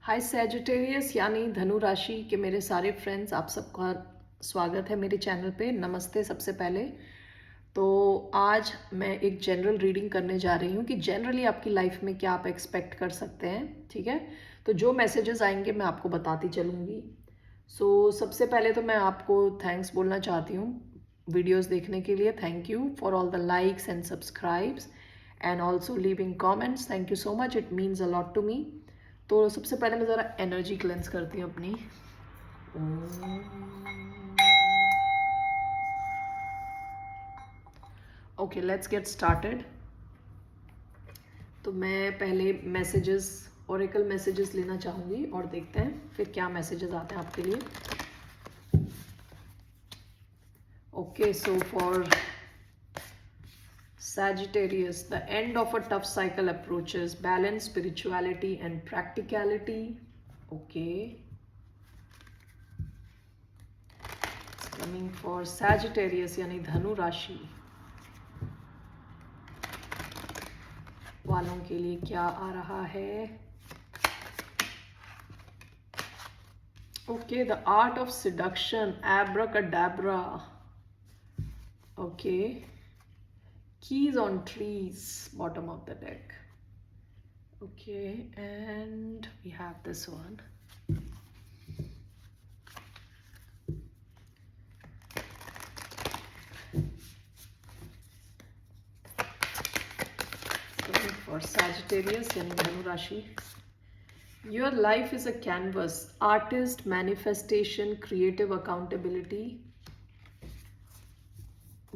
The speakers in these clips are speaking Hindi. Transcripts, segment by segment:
हाय सैजिटेरियस यानी धनु राशि के मेरे सारे फ्रेंड्स, आप सबका स्वागत है मेरे चैनल पे। नमस्ते। सबसे पहले तो आज मैं एक जनरल रीडिंग करने जा रही हूँ कि जनरली आपकी लाइफ में क्या आप एक्सपेक्ट कर सकते हैं। ठीक है, तो जो मैसेजेस आएंगे मैं आपको बताती चलूँगी। सबसे पहले तो मैं आपको थैंक्स बोलना चाहती हूँ वीडियोस देखने के लिए। Thank you for all the likes and subscribes and also leaving comments. Thank you so much, it means a lot to me. तो सबसे पहले मैं ज़रा एनर्जी क्लेंस करती हूँ अपनी। Okay, let's get started. तो मैं पहले मैसेजेस, ओरेकल मैसेजेस लेना चाहूँगी और देखते हैं फिर क्या मैसेजेस आते हैं आपके लिए। Okay, so for Sagittarius, the end of a tough cycle approaches. Balance, spirituality and practicality. Okay. It's coming for Sagittarius यानी धनु राशि वालों के लिए क्या आ रहा है। Okay, the art of seduction, abracadabra. Okay. Keys on trees, bottom of the deck. Okay, and we have this one. For Sagittarius यानी धनु राशि, your life is a canvas, artist, manifestation, creative accountability.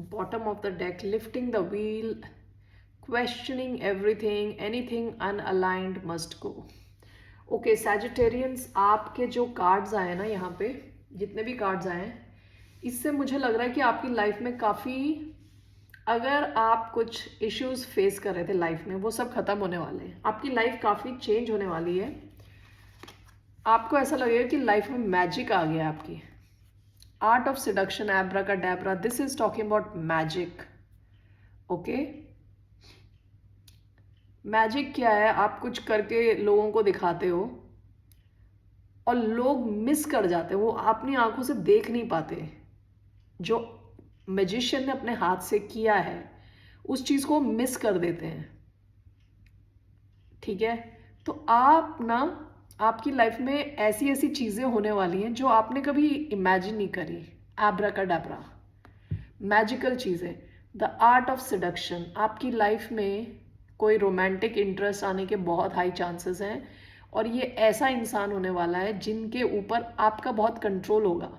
Bottom of the deck, lifting the wheel, questioning everything, anything unaligned must go. Okay, Sagittarians, आपके जो कार्ड्स आए ना यहाँ पे, जितने भी कार्ड्स आए हैं, इससे मुझे लग रहा है कि आपकी लाइफ में काफ़ी, अगर आप कुछ इश्यूज फेस कर रहे थे लाइफ में, वो सब खत्म होने वाले हैं। आपकी लाइफ काफ़ी चेंज होने वाली है। आपको ऐसा लगेगा कि लाइफ में मैजिक आ गया आपकी। Art of seduction, abracadabra, this is talking about magic. Okay, magic क्या है? आप कुछ करके लोगों को दिखाते हो और लोग मिस कर जाते हैं, वो अपनी आंखों से देख नहीं पाते। जो मैजिशियन ने अपने हाथ से किया है उस चीज को मिस कर देते हैं। ठीक है, तो आप ना, आपकी लाइफ में ऐसी ऐसी चीजें होने वाली हैं जो आपने कभी इमेजिन नहीं करी। एब्राकाडाब्रा, मैजिकल चीजें। द आर्ट ऑफ सिडक्शन, आपकी लाइफ में कोई रोमांटिक इंटरेस्ट आने के बहुत हाई चांसेस हैं और ये ऐसा इंसान होने वाला है जिनके ऊपर आपका बहुत कंट्रोल होगा।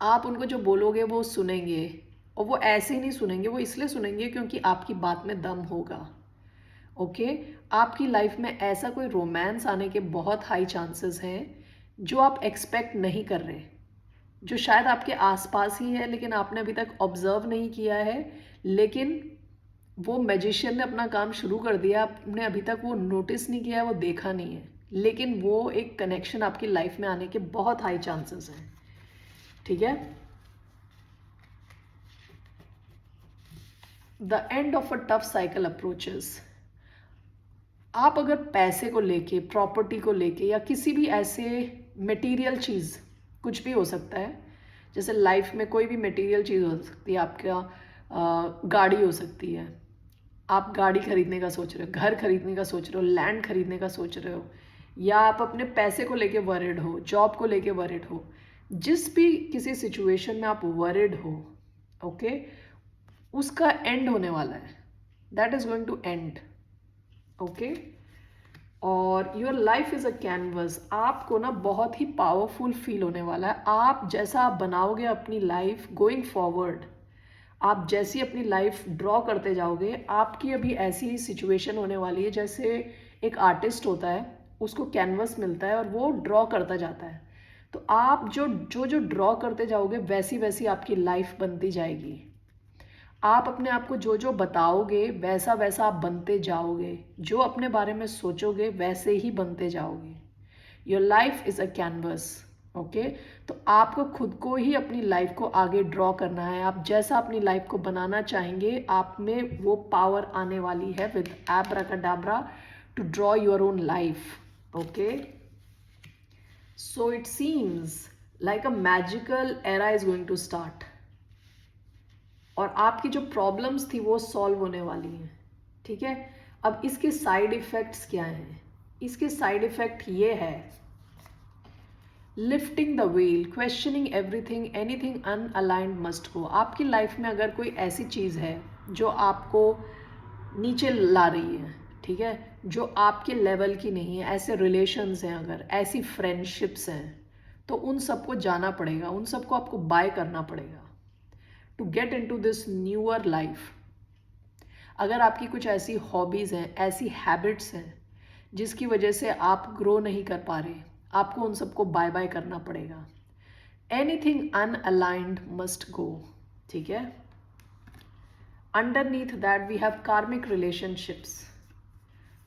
आप उनको जो बोलोगे वो सुनेंगे, और वो ऐसे ही नहीं सुनेंगे, वो इसलिए सुनेंगे क्योंकि आपकी बात में दम होगा। ओके, आपकी लाइफ में ऐसा कोई रोमांस आने के बहुत हाई चांसेस हैं जो आप एक्सपेक्ट नहीं कर रहे, जो शायद आपके आसपास ही है लेकिन आपने अभी तक ऑब्जर्व नहीं किया है। लेकिन वो मैजिशियन ने अपना काम शुरू कर दिया, आपने अभी तक वो नोटिस नहीं किया, वो देखा नहीं है, लेकिन वो एक कनेक्शन आपकी लाइफ में आने के बहुत हाई चांसेस हैं। ठीक है, the end of a tough cycle approaches. आप अगर पैसे को लेके, प्रॉपर्टी को लेके, या किसी भी ऐसे मटेरियल चीज़, कुछ भी हो सकता है, जैसे लाइफ में कोई भी मटेरियल चीज़ हो सकती है, आपका गाड़ी हो सकती है, आप गाड़ी खरीदने का सोच रहे हो, घर खरीदने का सोच रहे हो, लैंड खरीदने का सोच रहे हो, या आप अपने पैसे को लेके वरिड हो, जॉब को लेके वरिड हो, जिस भी किसी सिचुएशन में आप वरिड हो, ओके, उसका एंड होने वाला है। That is going to end. Okay, और your life is a canvas, आपको ना बहुत ही पावरफुल फील होने वाला है। आप जैसा आप बनाओगे अपनी लाइफ गोइंग फॉरवर्ड, आप जैसी अपनी लाइफ ड्रॉ करते जाओगे, आपकी अभी ऐसी सिचुएशन होने वाली है जैसे एक आर्टिस्ट होता है, उसको कैनवस मिलता है और वो ड्रॉ करता जाता है। तो आप जो जो जो ड्रॉ करते जाओगे वैसी वैसी आपकी लाइफ बनती जाएगी। आप अपने आप को जो जो बताओगे वैसा वैसा आप बनते जाओगे, जो अपने बारे में सोचोगे वैसे ही बनते जाओगे। Your life is a canvas. Okay, तो आपको खुद को ही अपनी लाइफ को आगे ड्रॉ करना है। आप जैसा अपनी लाइफ को बनाना चाहेंगे, आप में वो पावर आने वाली है with abracadabra to draw your own life. Okay, so it seems like a magical era is going to start, और आपकी जो प्रॉब्लम्स थी वो सॉल्व होने वाली हैं, ठीक है। अब इसके साइड इफ़ेक्ट्स क्या हैं? इसके साइड इफ़ेक्ट ये है, lifting the veil, questioning everything, anything unaligned must go. आपकी लाइफ में अगर कोई ऐसी चीज़ है जो आपको नीचे ला रही है, ठीक है, जो आपके लेवल की नहीं है, ऐसे रिलेशंस हैं, अगर ऐसी फ्रेंडशिप्स हैं, तो उन सबको जाना पड़ेगा, उन सबको आपको बाय करना पड़ेगा to get into this newer life. अगर आपकी कुछ ऐसी हॉबीज़ हैं, ऐसी हैबिट्स हैं जिसकी वजह से आप ग्रो नहीं कर पा रहे, आपको उन सबको बाय बाय करना पड़ेगा। एनीथिंग अनअलाइंड मस्ट गो, ठीक है। Underneath that we have karmic relationships,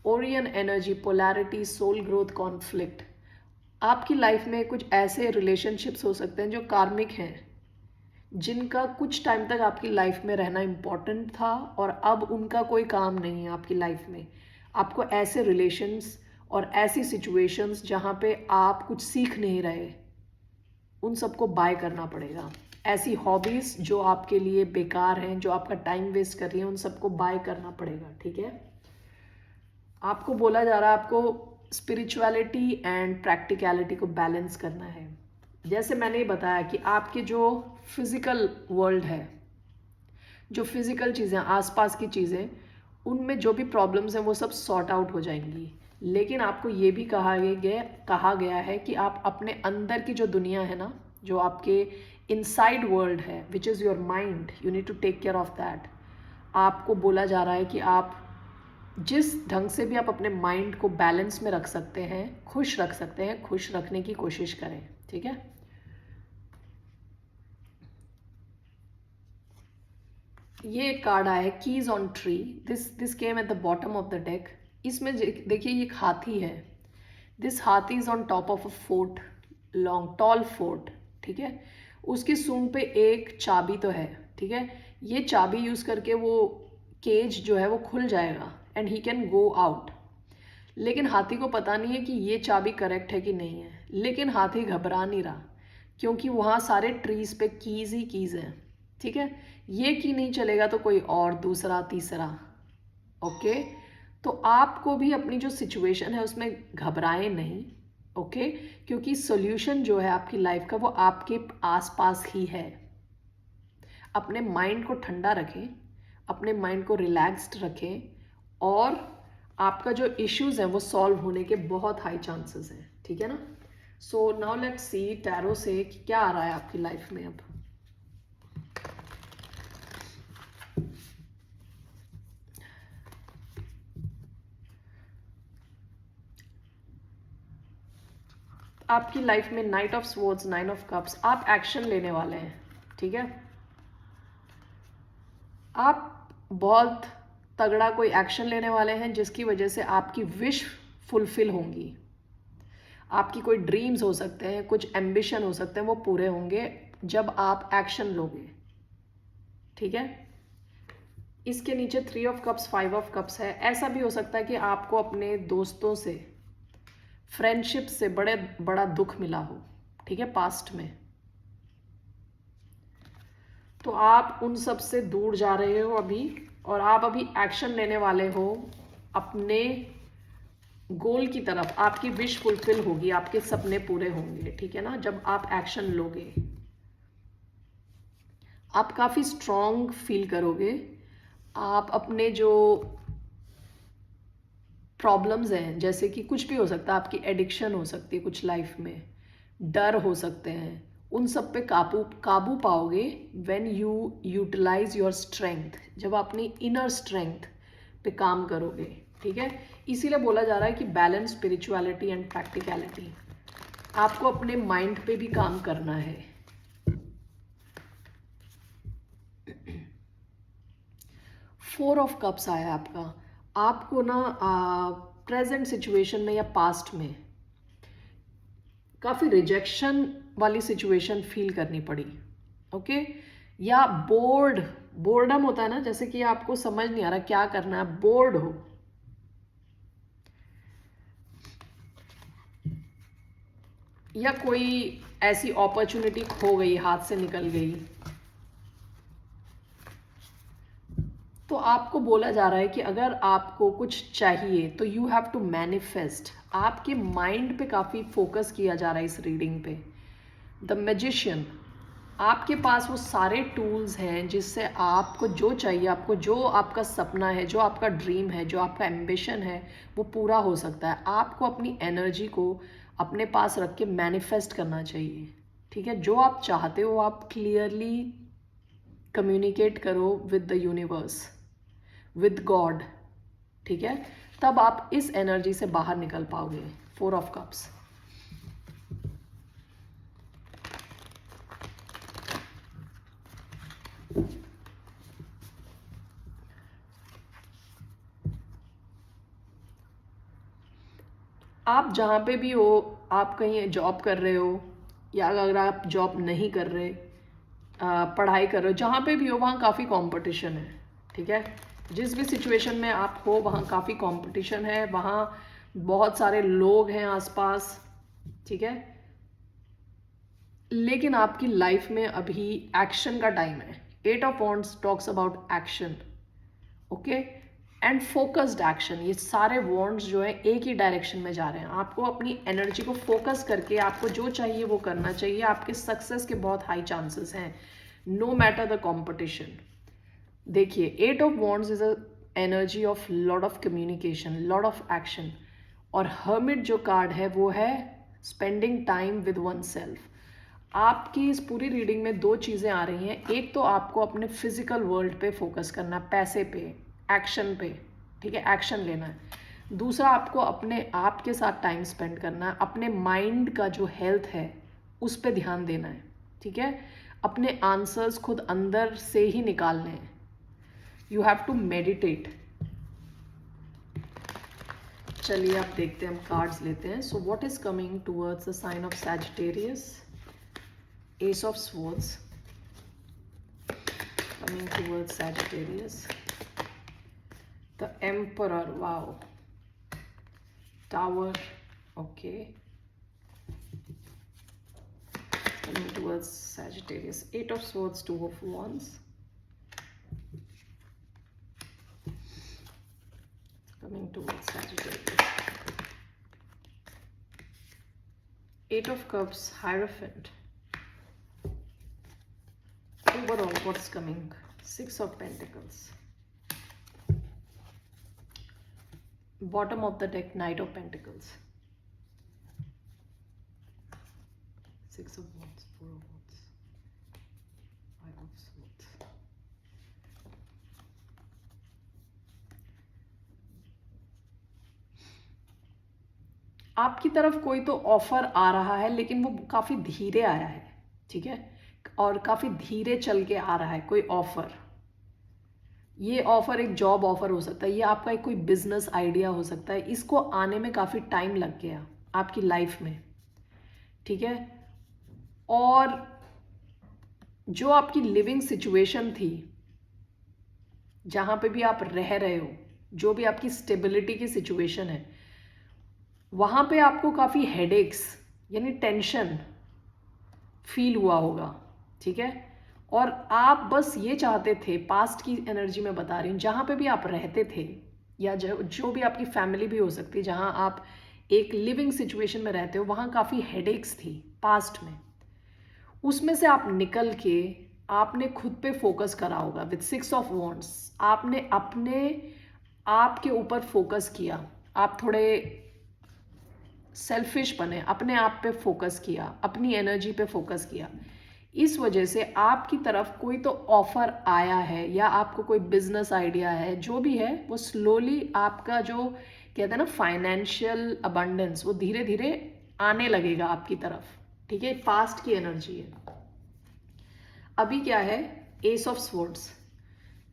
Orion energy, polarity, soul growth, conflict. आपकी लाइफ में कुछ ऐसे रिलेशनशिप्स हो सकते हैं जो कार्मिक हैं, जिनका कुछ टाइम तक आपकी लाइफ में रहना इम्पॉर्टेंट था और अब उनका कोई काम नहीं है आपकी लाइफ में। आपको ऐसे रिलेशंस और ऐसी सिचुएशंस जहाँ पे आप कुछ सीख नहीं रहे, उन सबको बाय करना पड़ेगा। ऐसी हॉबीज़ जो आपके लिए बेकार हैं, जो आपका टाइम वेस्ट कर रही हैं, उन सबको बाय करना पड़ेगा, ठीक है। आपको बोला जा रहा है आपको स्पिरिचुअलिटी एंड प्रैक्टिकलिटी को बैलेंस करना है। जैसे मैंने बताया कि आपके जो फिज़िकल वर्ल्ड है, जो फिज़िकल चीज़ें, आसपास की चीज़ें, उनमें जो भी प्रॉब्लम्स हैं वो सब सॉर्ट आउट हो जाएंगी, लेकिन आपको ये भी कहा गया है कि आप अपने अंदर की जो दुनिया है ना, जो आपके इनसाइड वर्ल्ड है, which is your mind, you need to take care of that. आपको बोला जा रहा है कि आप जिस ढंग से भी आप अपने माइंड को बैलेंस में रख सकते हैं, खुश रख सकते हैं, खुश रखने की कोशिश करें, ठीक है। ये एक कार्ड आया है, keys on tree, this came at the bottom of the deck. इसमें देखिए ये एक हाथी है, दिस हाथी is on top of a fort, long tall fort, ठीक है। उसकी सूंड पे एक चाबी तो है, ठीक है। ये चाबी यूज करके वो केज जो है वो खुल जाएगा and he can go out. लेकिन हाथी को पता नहीं है कि ये चाबी करेक्ट है कि नहीं है, लेकिन हाथी घबरा नहीं रहा, क्योंकि वहाँ सारे ट्रीज पे कीज ही कीज हैं, ठीक है। ये की नहीं चलेगा तो कोई और, दूसरा, तीसरा, ओके। तो आपको भी अपनी जो सिचुएशन है उसमें घबराएं नहीं, ओके, क्योंकि सोल्यूशन जो है आपकी लाइफ का वो आपके आसपास ही है। अपने माइंड को ठंडा रखें, अपने माइंड को रिलैक्स्ड रखें, और आपका जो इश्यूज हैं वो सॉल्व होने के बहुत हाई चांसेस हैं, ठीक है ना। So now let's see tarot से कि क्या आ रहा है आपकी लाइफ में अब। आपकी लाइफ में night of swords, nine of cups, आप एक्शन लेने वाले हैं, ठीक है। आप बहुत तगड़ा कोई एक्शन लेने वाले हैं जिसकी वजह से आपकी विश फुलफिल होंगी। आपकी कोई ड्रीम्स हो सकते हैं, कुछ एम्बिशन हो सकते हैं, वो पूरे होंगे जब आप एक्शन लोगे, ठीक है। इसके नीचे 3 ऑफ कप्स, 5 ऑफ कप्स है। ऐसा भी हो सकता है कि आपको अपने दोस्तों से, फ्रेंडशिप से बड़ा दुख मिला हो, ठीक है, पास्ट में, तो आप उन सब से दूर जा रहे हो अभी, और आप अभी एक्शन लेने वाले हो अपने गोल की तरफ। आपकी विश फुलफिल होगी, आपके सपने पूरे होंगे, ठीक है ना, जब आप एक्शन लोगे। आप काफ़ी स्ट्रॉन्ग फील करोगे। आप अपने जो प्रॉब्लम्स हैं, जैसे कि कुछ भी हो सकता है, आपकी एडिक्शन हो सकती है कुछ लाइफ में, डर हो सकते हैं, उन सब पे काबू पाओगे when you utilize your strength, जब आप अपनी इनर स्ट्रेंथ पे काम करोगे, ठीक है। इसीलिए बोला जा रहा है कि बैलेंस स्पिरिचुअलिटी एंड प्रैक्टिकलिटी। आपको अपने माइंड पे भी काम करना है। फोर ऑफ कप्स आया आपका। आपको ना प्रेजेंट सिचुएशन में या पास्ट में काफ़ी रिजेक्शन वाली सिचुएशन फील करनी पड़ी, ओके। या बोर्डम होता है ना, जैसे कि आपको समझ नहीं आ रहा क्या करना है, बोर्ड हो। या कोई ऐसी अपॉर्चुनिटी खो गई, हाथ से निकल गई, तो आपको बोला जा रहा है कि अगर आपको कुछ चाहिए तो यू हैव टू मैनिफेस्ट। आपके माइंड पे काफ़ी फोकस किया जा रहा है इस रीडिंग पे। द मैजिशियन, आपके पास वो सारे टूल्स हैं जिससे आपको जो चाहिए, आपको जो आपका सपना है, जो आपका ड्रीम है, जो आपका एम्बिशन है, वो पूरा हो सकता है। आपको अपनी एनर्जी को अपने पास रख के मैनिफेस्ट करना चाहिए। ठीक है, जो आप चाहते हो आप क्लियरली कम्युनिकेट करो with the universe, with God. ठीक है, तब आप इस एनर्जी से बाहर निकल पाओगे। 4 ऑफ कप्स। आप जहाँ पे भी हो, आप कहीं जॉब कर रहे हो या अगर आप जॉब नहीं कर रहे, पढ़ाई कर रहे हो, जहाँ पे भी हो वहाँ काफ़ी कंपटीशन है। ठीक है, जिस भी सिचुएशन में आप हो वहाँ काफ़ी कंपटीशन है, वहाँ बहुत सारे लोग हैं आसपास। ठीक है, लेकिन आपकी लाइफ में अभी एक्शन का टाइम है। 8 of wands talks about action. Okay, and focused action. ये सारे वॉन्ड्स जो है एक ही डायरेक्शन में जा रहे हैं। आपको अपनी एनर्जी को फोकस करके आपको जो चाहिए वो करना चाहिए। आपके सक्सेस के बहुत हाई चांसेस हैं, नो मैटर द कॉम्पिटिशन। देखिए, 8 of wands is a energy of lot of communication, lot of action. और हर्मिट जो कार्ड है वो है spending time with one self. आपकी इस पूरी रीडिंग में 2 चीज़ें आ रही हैं। एक तो आपको अपने फिजिकल वर्ल्ड पे फोकस करना है, पैसे पे, एक्शन पे। ठीक है, एक्शन लेना है। दूसरा, आपको अपने आप के साथ टाइम स्पेंड करना है, अपने माइंड का जो हेल्थ है उस पर ध्यान देना है। ठीक है, अपने आंसर्स खुद अंदर से ही निकालने हैं। You have to meditate. चलिए आप देखते हैं, हम कार्ड्स लेते हैं। So what is coming towards the sign of Sagittarius? Ace of Swords coming towards Sagittarius. The Emperor, wow. Tower, okay. Coming towards Sagittarius. 8 of Swords, 2 of Wands. Coming towards Sagittarius. 8 of Cups, Hierophant. Overall, what's coming? 6 of Pentacles. Bottom of the deck, Knight of Pentacles. 6 of Wands, 4 of Wands, 5 of Swords. आपकी तरफ कोई तो ऑफर आ रहा है, लेकिन वो काफ़ी धीरे आया है। ठीक है, और काफ़ी धीरे चल के आ रहा है कोई ऑफ़र। ये ऑफ़र एक जॉब ऑफ़र हो सकता है, ये आपका एक कोई बिजनेस आइडिया हो सकता है। इसको आने में काफ़ी टाइम लग गया आपकी लाइफ में। ठीक है, और जो आपकी लिविंग सिचुएशन थी, जहाँ पे भी आप रह रहे हो, जो भी आपकी स्टेबिलिटी की सिचुएशन है, वहाँ पे आपको काफ़ी हेडेक्स यानी टेंशन फील हुआ होगा। ठीक है, और आप बस ये चाहते थे, पास्ट की एनर्जी में बता रही हूँ, जहाँ पे भी आप रहते थे या जो भी आपकी फैमिली भी हो सकती है, जहाँ आप एक लिविंग सिचुएशन में रहते हो, वहाँ काफ़ी हेडेक्स थी पास्ट में। उसमें से आप निकल के आपने खुद पे फोकस करा होगा विद 6 ऑफ वॉन्ड्स। आपने अपने आप के ऊपर फोकस किया, आप थोड़े सेल्फिश बने, अपने आप पे फोकस किया, अपनी एनर्जी पे फोकस किया। इस वजह से आपकी तरफ कोई तो ऑफर आया है, या आपको कोई बिजनेस आइडिया है, जो भी है वो स्लोली आपका जो कहते हैं ना फाइनेंशियल अबंडेंस, वो धीरे धीरे आने लगेगा आपकी तरफ। ठीक है, पास्ट की एनर्जी है। अभी क्या है, एस ऑफ स्वॉर्ड्स।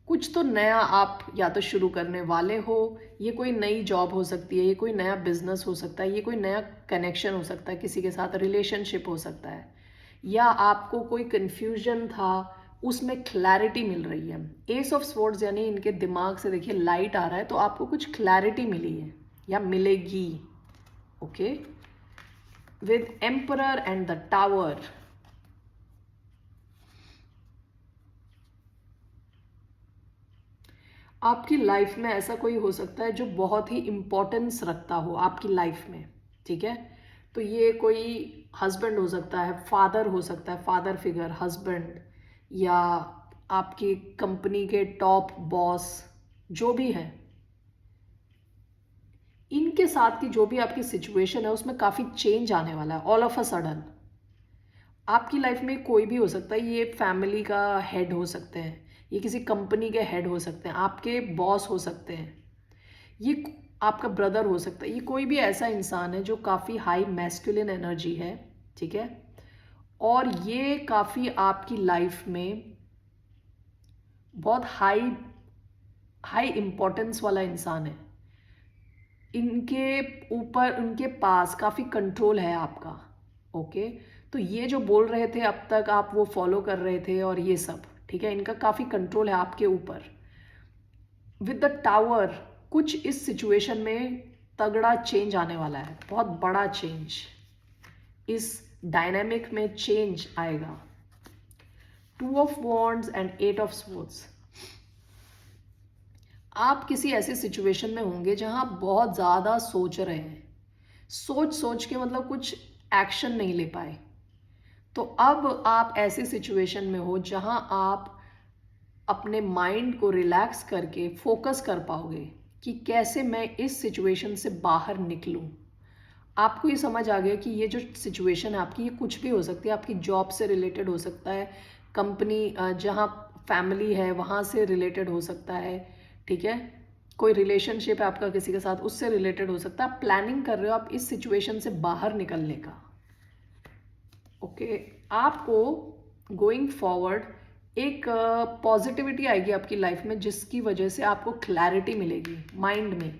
कुछ तो नया आप या तो शुरू करने वाले हो, ये कोई नई जॉब हो सकती है, ये कोई नया बिजनेस हो सकता है, ये कोई नया कनेक्शन हो सकता है, किसी के साथ रिलेशनशिप हो सकता है, या आपको कोई कन्फ्यूजन था उसमें क्लैरिटी मिल रही है। एस ऑफ स्वॉर्ड्स यानी इनके दिमाग से देखिए लाइट आ रहा है, तो आपको कुछ क्लैरिटी मिली है या मिलेगी। Okay, with Emperor and the Tower. आपकी लाइफ में ऐसा कोई हो सकता है जो बहुत ही इम्पोर्टेंस रखता हो आपकी लाइफ में, ठीक है। तो ये कोई हस्बैंड हो सकता है, फादर हो सकता है, फादर फिगर, हस्बैंड, या आपकी कंपनी के टॉप बॉस, जो भी है, इनके साथ की जो भी आपकी सिचुएशन है उसमें काफ़ी चेंज आने वाला है ऑल ऑफ अ सडन। आपकी लाइफ में कोई भी हो सकता है, ये फैमिली का हेड हो सकते हैं, ये किसी कंपनी के हेड हो सकते हैं, आपके बॉस हो सकते हैं, ये आपका ब्रदर हो सकता है, ये कोई भी ऐसा इंसान है जो काफ़ी हाई मैस्कुलिन एनर्जी है, ठीक है। और ये काफ़ी आपकी लाइफ में बहुत हाई हाई इम्पोर्टेंस वाला इंसान है। इनके ऊपर, उनके पास काफ़ी कंट्रोल है आपका, ओके। तो ये जो बोल रहे थे अब तक आप वो फॉलो कर रहे थे और ये सब, ठीक है, इनका काफ़ी कंट्रोल है आपके ऊपर। विद द टावर कुछ इस सिचुएशन में तगड़ा चेंज आने वाला है, बहुत बड़ा चेंज, इस डायनामिक में चेंज आएगा। 2 of wands and 8 of swords. आप किसी ऐसी सिचुएशन में होंगे जहां आप बहुत ज़्यादा सोच रहे हैं, सोच सोच के मतलब कुछ एक्शन नहीं ले पाए। तो अब आप ऐसी सिचुएशन में हो जहां आप अपने माइंड को रिलैक्स करके फोकस कर पाओगे कि कैसे मैं इस सिचुएशन से बाहर निकलूं। आपको ये समझ आ गया कि ये जो सिचुएशन है आपकी, ये कुछ भी हो सकती है, आपकी जॉब से रिलेटेड हो सकता है, कंपनी जहाँ फैमिली है वहाँ से रिलेटेड हो सकता है, ठीक है, कोई रिलेशनशिप है आपका किसी के साथ, उससे रिलेटेड हो सकता है। आप प्लानिंग कर रहे हो आप इस सिचुएशन से बाहर निकलने का, ओके। आपको गोइंग फॉरवर्ड एक पॉजिटिविटी आएगी आपकी लाइफ में, जिसकी वजह से आपको क्लैरिटी मिलेगी, माइंड में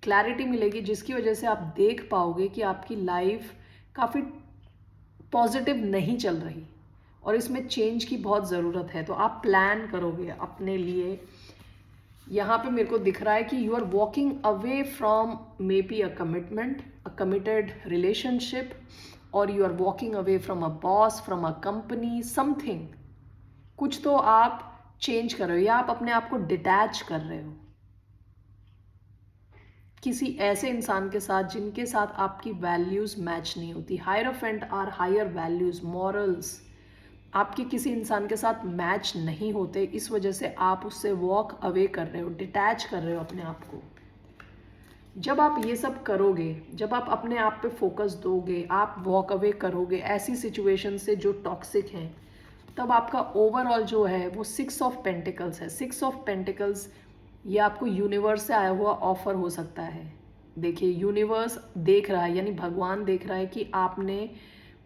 क्लैरिटी मिलेगी, जिसकी वजह से आप देख पाओगे कि आपकी लाइफ काफ़ी पॉजिटिव नहीं चल रही और इसमें चेंज की बहुत ज़रूरत है। तो आप प्लान करोगे अपने लिए। यहाँ पे मेरे को दिख रहा है कि you are walking away from maybe a commitment, a committed relationship, और you are walking away from a boss, from a company, something. कुछ तो आप चेंज कर रहे हो या आप अपने आप को डिटैच कर रहे हो किसी ऐसे इंसान के साथ जिनके साथ आपकी वैल्यूज़ मैच नहीं होती। हायरफेंट आर हायर वैल्यूज़, मॉरल्स आपके किसी इंसान के साथ मैच नहीं होते, इस वजह से आप उससे वॉक अवे कर रहे हो, डिटैच कर रहे हो अपने आप को। जब आप ये सब करोगे, जब आप अपने आप पे फोकस दोगे, आप वॉक अवे करोगे ऐसी सिचुएशन से जो टॉक्सिक हैं, तब आपका ओवरऑल जो है वो 6 ऑफ पेंटिकल्स है। 6 ऑफ पेंटिकल्स ये आपको यूनिवर्स से आया हुआ ऑफर हो सकता है। देखिए, यूनिवर्स देख रहा है, यानी भगवान देख रहा है कि आपने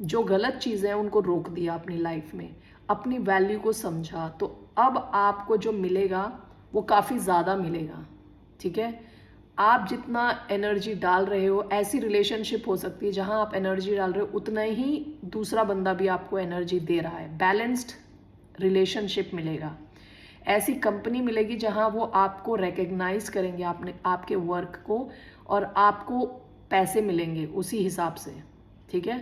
जो गलत चीज़ें हैं उनको रोक दिया अपनी लाइफ में, अपनी वैल्यू को समझा, तो अब आपको जो मिलेगा वो काफ़ी ज़्यादा मिलेगा, ठीक है। आप जितना एनर्जी डाल रहे हो, ऐसी रिलेशनशिप हो सकती है जहां आप एनर्जी डाल रहे हो उतना ही दूसरा बंदा भी आपको एनर्जी दे रहा है। बैलेंस्ड रिलेशनशिप मिलेगा। ऐसी कंपनी मिलेगी जहां वो आपको रिकग्नाइज करेंगे, आपके वर्क को, और आपको पैसे मिलेंगे उसी हिसाब से, ठीक है।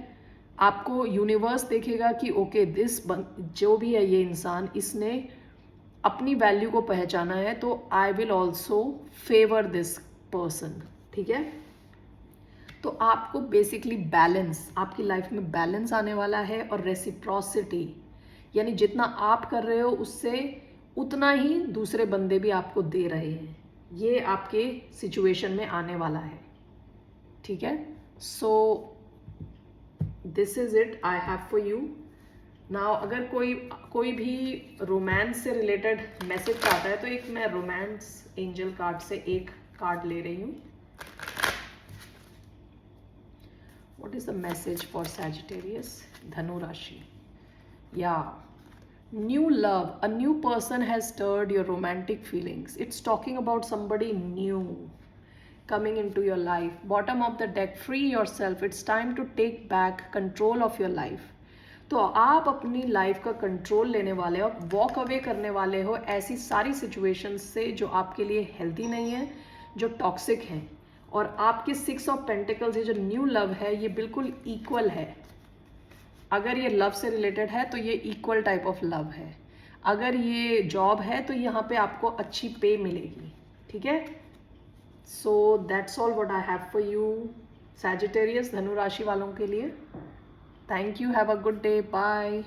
आपको यूनिवर्स देखेगा कि ओके जो भी है ये इंसान, इसने अपनी वैल्यू को पहचाना है, तो I will also favour this person, ठीक है। तो आपको बेसिकली बैलेंस, आपकी लाइफ में बैलेंस आने वाला है, और रेसिप्रोसिटी, यानी जितना आप कर रहे हो उससे उतना ही दूसरे बंदे भी आपको दे रहे हैं, ये आपके सिचुएशन में आने वाला है, ठीक है। So this is it I have for you now. अगर कोई भी रोमांस से रिलेटेड मैसेज आता है तो एक मैं रोमांस एंजल कार्ड से एक कार्ड ले रही हूँ। What is the message for Sagittarius, धनु राशि। या new love, a new person has stirred your romantic feelings. It's talking about somebody new coming into your life. Bottom of the deck, free yourself. It's time to take back control of your life. तो आप अपनी लाइफ का कंट्रोल लेने वाले हो, वॉक अवे करने वाले हो ऐसी सारी सिचुएशंस से जो आपके लिए हेल्दी नहीं है, जो टॉक्सिक हैं, और आपके 6 ऑफ पेंटिकल्स, ये जो न्यू लव है ये बिल्कुल इक्वल है। अगर ये लव से रिलेटेड है तो ये इक्वल टाइप ऑफ लव है। अगर ये जॉब है तो यहाँ पे आपको अच्छी पे मिलेगी, ठीक है। So that's all what I have for you Sagittarius, धनु राशि वालों के लिए। Thank you, have a good day, bye.